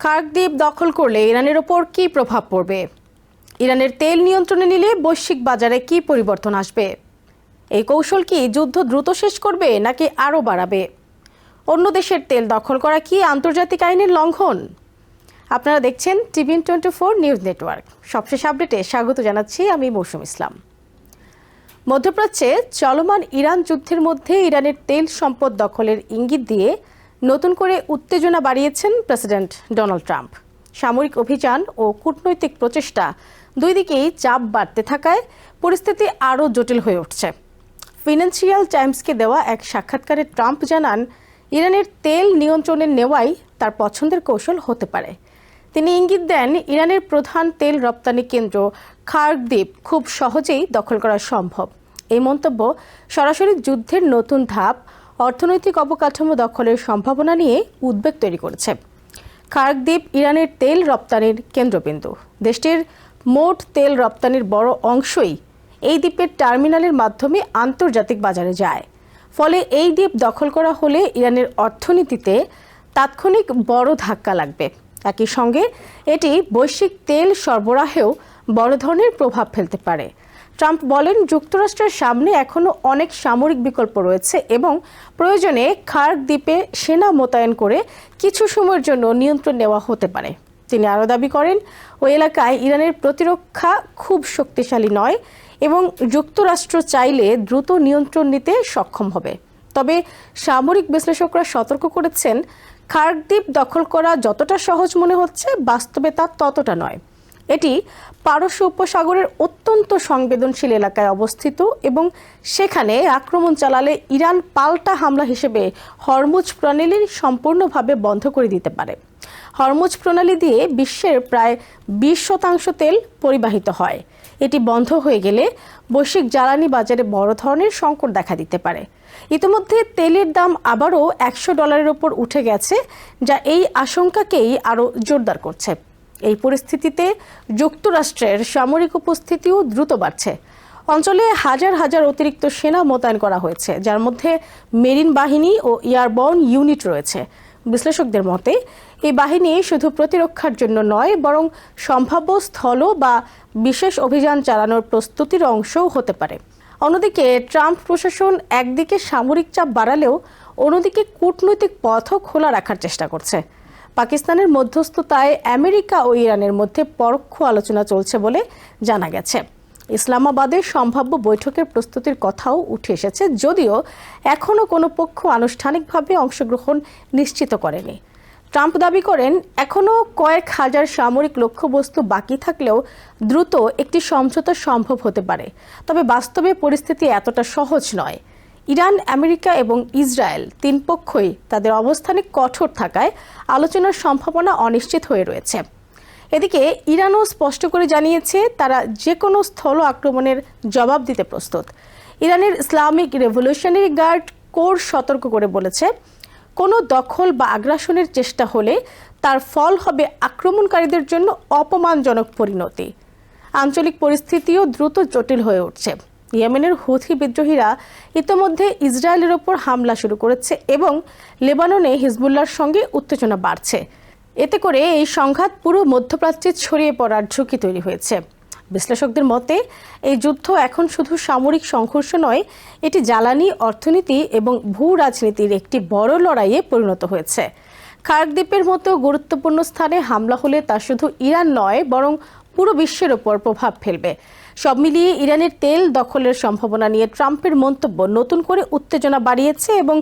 খার্ক দ্বীপ দখল করলে ইরানের ওপর কী প্রভাব পড়বে? ইরানের তেল নিয়ন্ত্রণে নিলে বৈশ্বিক বাজারে কী পরিবর্তন আসবে? এই কৌশল কি যুদ্ধ দ্রুত শেষ করবে নাকি আরও বাড়াবে? অন্য দেশের তেল দখল করা কি আন্তর্জাতিক আইনের লঙ্ঘন? আপনারা দেখছেন টিভিএন 24 নিউজ নেটওয়ার্ক। সবশেষ আপডেটে স্বাগত জানাচ্ছি আমি মৌসুম ইসলাম। মধ্যপ্রাচ্যে চলমান ইরান যুদ্ধের মধ্যে ইরানের তেল সম্পদ দখলের ইঙ্গিত দিয়ে নতুন করে উত্তেজনা বাড়িয়েছেন প্রেসিডেন্ট ডোনাল্ড ট্রাম্প। সামরিক অভিযান ও কূটনৈতিক প্রচেষ্টা দুই দিকেই চাপ বাড়তে থাকায় পরিস্থিতি আরও জটিল হয়ে উঠছে। ফিনান্সিয়াল টাইমসকে দেওয়া এক সাক্ষাৎকারে ট্রাম্প জানান, ইরানের তেল নিয়ন্ত্রণে নেওয়াই তার পছন্দের কৌশল হতে পারে। তিনি ইঙ্গিত দেন, ইরানের প্রধান তেল রপ্তানি কেন্দ্র খার্ক দ্বীপ খুব সহজেই দখল করা সম্ভব। এই মন্তব্য সরাসরি যুদ্ধের নতুন ধাপ, অর্থনৈতিক অবকাঠামো দখলের সম্ভাবনা নিয়ে উদ্বেগ তৈরি করেছে। খার্ক দ্বীপ ইরানের তেল রপ্তানির কেন্দ্রবিন্দু। দেশটির মোট তেল রপ্তানির বড় অংশই এই দ্বীপের টার্মিনালের মাধ্যমে আন্তর্জাতিক বাজারে যায়। ফলে এই দ্বীপ দখল করা হলে ইরানের অর্থনীতিতে তাৎক্ষণিক বড় ধাক্কা লাগবে। একই সঙ্গে এটি বৈশ্বিক তেল সরবরাহেও বড় ধরনের প্রভাব ফেলতে পারে। ট্রাম্প বলেন, যুক্তরাষ্ট্রের সামনে এখনও অনেক সামরিক বিকল্প রয়েছে এবং প্রয়োজনে খার্ক দ্বীপে সেনা মোতায়েন করে কিছু সময়ের জন্য নিয়ন্ত্রণ নেওয়া হতে পারে। তিনি আরও দাবি করেন, ওই এলাকায় ইরানের প্রতিরক্ষা খুব শক্তিশালী নয় এবং যুক্তরাষ্ট্র চাইলে দ্রুত নিয়ন্ত্রণ নিতে সক্ষম হবে। তবে সামরিক বিশ্লেষকরা সতর্ক করেছেন, খার্ক দ্বীপ দখল করা যতটা সহজ মনে হচ্ছে, বাস্তবে তা ততটা নয়। এটি পারস্য উপসাগরের অত্যন্ত সংবেদনশীল এলাকায় অবস্থিত এবং সেখানে আক্রমণ চালালে ইরান পাল্টা হামলা হিসেবে হরমুজ প্রণালী সম্পূর্ণভাবে বন্ধ করে দিতে পারে। হরমুজ প্রণালী দিয়ে বিশ্বের প্রায় 20% তেল পরিবাহিত হয়। এটি বন্ধ হয়ে গেলে বৈশ্বিক জ্বালানি বাজারে বড় ধরনের সংকট দেখা দিতে পারে। ইতিমধ্যে তেলের দাম আবারও $100 ওপর উঠে গেছে, যা এই আশঙ্কাকেই আরও জোরদার করছে। এই পরিস্থিতিতে যুক্তরাষ্ট্রের সামরিক উপস্থিতিও দ্রুত বাড়ছে। অঞ্চলে হাজার হাজার অতিরিক্ত সেনা মোতায়েন করা হয়েছে, যার মধ্যে মেরিন বাহিনী ও এয়ারবর্ন ইউনিট রয়েছে। বিশ্লেষকদের মতে, এই বাহিনী শুধু প্রতিরক্ষার জন্য নয়, বরং সম্ভাব্য স্থল বা বিশেষ অভিযান চালানোর প্রস্তুতির অংশও হতে পারে। অন্যদিকে ট্রাম্প প্রশাসন একদিকে সামরিক চাপ বাড়ালেও অন্যদিকে কূটনৈতিক পথও খোলা রাখার চেষ্টা করছে। পাকিস্তানের মধ্যস্থতায় আমেরিকা ও ইরানের মধ্যে পরোক্ষ আলোচনা চলছে বলে জানা গেছে। ইসলামাবাদের সম্ভাব্য বৈঠকের প্রস্তুতির কথাও উঠে এসেছে, যদিও এখনও কোনো পক্ষ আনুষ্ঠানিকভাবে অংশগ্রহণ নিশ্চিত করেনি। ট্রাম্প দাবি করেন, এখনও কয়েক হাজার সামরিক লক্ষ্যবস্তু বাকি থাকলেও দ্রুত একটি সমঝোতা সম্ভব হতে পারে। তবে বাস্তবে পরিস্থিতি এতটা সহজ নয়। ইরান, আমেরিকা এবং ইসরায়েল তিন পক্ষই তাদের অবস্থানে কঠোর থাকায় আলোচনার সম্ভাবনা অনিশ্চিত হয়ে রয়েছে। এদিকে ইরানও স্পষ্ট করে জানিয়েছে, তারা যে কোনো স্থল আক্রমণের জবাব দিতে প্রস্তুত। ইরানের ইসলামিক রেভলিউশনারি গার্ড কোর সতর্ক করে বলেছে, কোনো দখল বা আগ্রাসনের চেষ্টা হলে তার ফল হবে আক্রমণকারীদের জন্য অপমানজনক পরিণতি। আঞ্চলিক পরিস্থিতিও দ্রুত জটিল হয়ে উঠছে। ইয়েমেনের হুথি বিদ্রোহীরা ইতোমধ্যে ইসরায়েলের ওপর হামলা শুরু করেছে এবং লেবাননে হিজবুল্লাহর সঙ্গে উত্তেজনা বাড়ছে। এতে করে এই সংঘাত পুরো মধ্যপ্রাচ্যে ছড়িয়ে পড়ার ঝুঁকি তৈরি হয়েছে। বিশ্লেষকদের মতে, এই যুদ্ধ এখন শুধু সামরিক সংঘর্ষ নয়, এটি জ্বালানি, অর্থনীতি এবং ভূ রাজনীতির একটি বড় লড়াইয়ে পরিণত হয়েছে। খার্ক দ্বীপের মতো গুরুত্বপূর্ণ স্থানে হামলা হলে তা শুধু ইরান নয়, বরং পুরো বিশ্বের ওপর প্রভাব ফেলবে। সব মিলিয়ে ইরানের তেল দখলের সম্ভাবনা নিয়ে ট্রাম্পের মন্তব্য নতুন করে উত্তেজনা বাড়িয়েছে এবং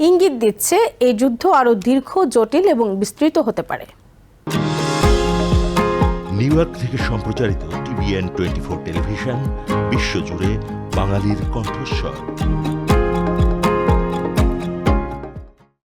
ইঙ্গিত দিচ্ছে এই যুদ্ধ আরও দীর্ঘ, জটিল এবং বিস্তৃত হতে পারে। নিউ ইয়র্ক থেকে সম্প্রচারিত টিভিএন 24 টেলিভিশন, বিশ্বজুড়ে বাঙালির কণ্ঠস্বর।